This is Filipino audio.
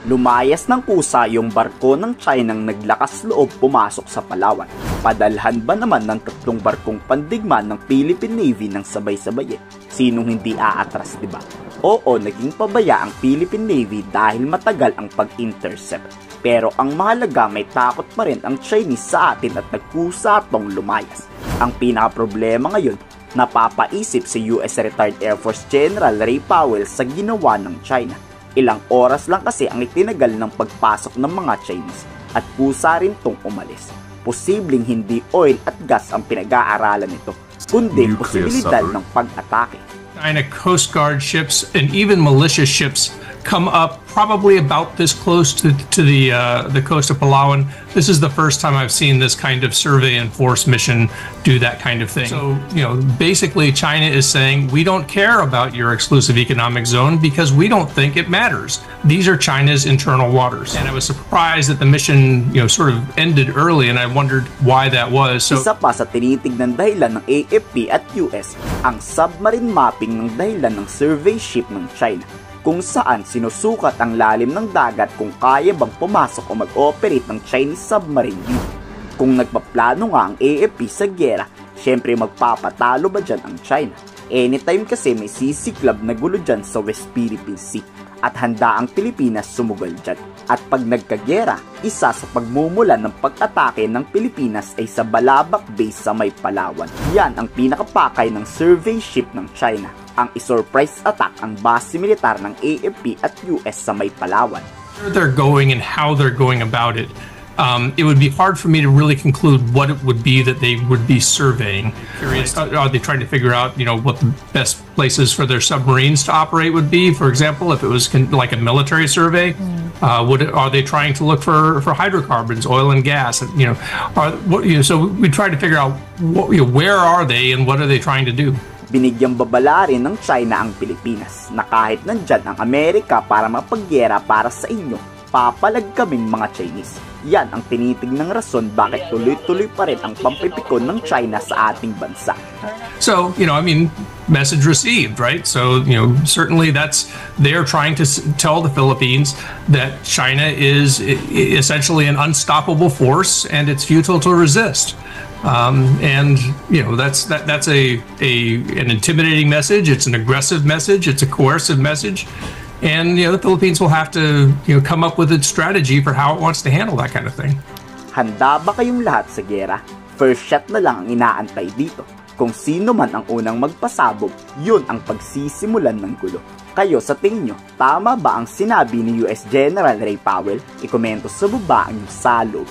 Lumayas ng kusa yung barko ng China nang naglakas loob pumasok sa Palawan. Padalhan ba naman ng 3 barkong pandigma ng Philippine Navy ng sabay-sabay? Sinong hindi aatras, diba? Oo, naging pabaya ang Philippine Navy dahil matagal ang pag-intercept. Pero ang mahalaga, may takot pa rin ang Chinese sa atin at nagkusa tong lumayas. Ang pinaka-problema ngayon, napapaisip si US Retired Air Force General Ray Powell sa ginawa ng China. Ilang oras lang kasi ang itinagal ng pagpasok ng mga Chinese at kusa rin tong umalis. Posibleng hindi oil at gas ang pinag-aaralan nito, kundi posibilidad ng pag-atake. China Coast Guard ships and even militia ships come up probably about this close to the coast of Palawan. This is the first time I've seen this kind of survey and force mission do that kind of thing. So, basically China is saying, we don't care about your exclusive economic zone because we don't think it matters. These are China's internal waters. And I was surprised that the mission, sort of ended early, and I wondered why that was. So, isa pa sa tinitignan dahilan ng AFP at US, ang submarine mapping ng dahilan ng survey ship ng China, kung saan sinusukat ang lalim ng dagat kung kaya bang pumasok o mag-operate ng Chinese submarine dito. Kung nagpaplano nga ang AFP sa giyera, syempre magpapatalo ba dyan ang China? Anytime kasi may sisiklab na gulo dyan sa West Philippine Sea at handa ang Pilipinas sumugal dyan. At pag nagkagera, isa sa pagmumulan ng pag-atake ng Pilipinas ay sa Balabac Base sa may Palawan. Yan ang pinakapakay ng survey ship ng China. Ang i-surprise attack ang base militar ng AFP at US sa may Palawan. Where they're going and how they're going about it, it would be hard for me to really conclude what it would be that they would be surveying. Are they trying to figure out, what the best places for their submarines to operate would be? For example, if it was like a military survey, are they trying to look for hydrocarbons, oil and gas? So we try to figure out where are they and what are they trying to do. Binigyang babala rin ng China ang Pilipinas na kahit nandyan ang Amerika para mapagyera para sa inyo, papalag kaming mga Chinese. Yan ang tinitignang rason bakit tuloy-tuloy pa rin ang pampipikon ng China sa ating bansa. So, message received, right? So, certainly they're trying to tell the Philippines that China is essentially an unstoppable force and it's futile to resist. That's an intimidating message. It's an aggressive message. It's a coercive message. And, the Philippines will have to, come up with a strategy for how it wants to handle that kind of thing. Handa ba kayong lahat sa giyera? First shot na lang ang inaantay dito. Kung sino man ang unang magpasabog, yun ang pagsisimulan ng gulo. Kayo sa tingin nyo, tama ba ang sinabi ni US General Ray Powell? Ikomento sa baba ang salog.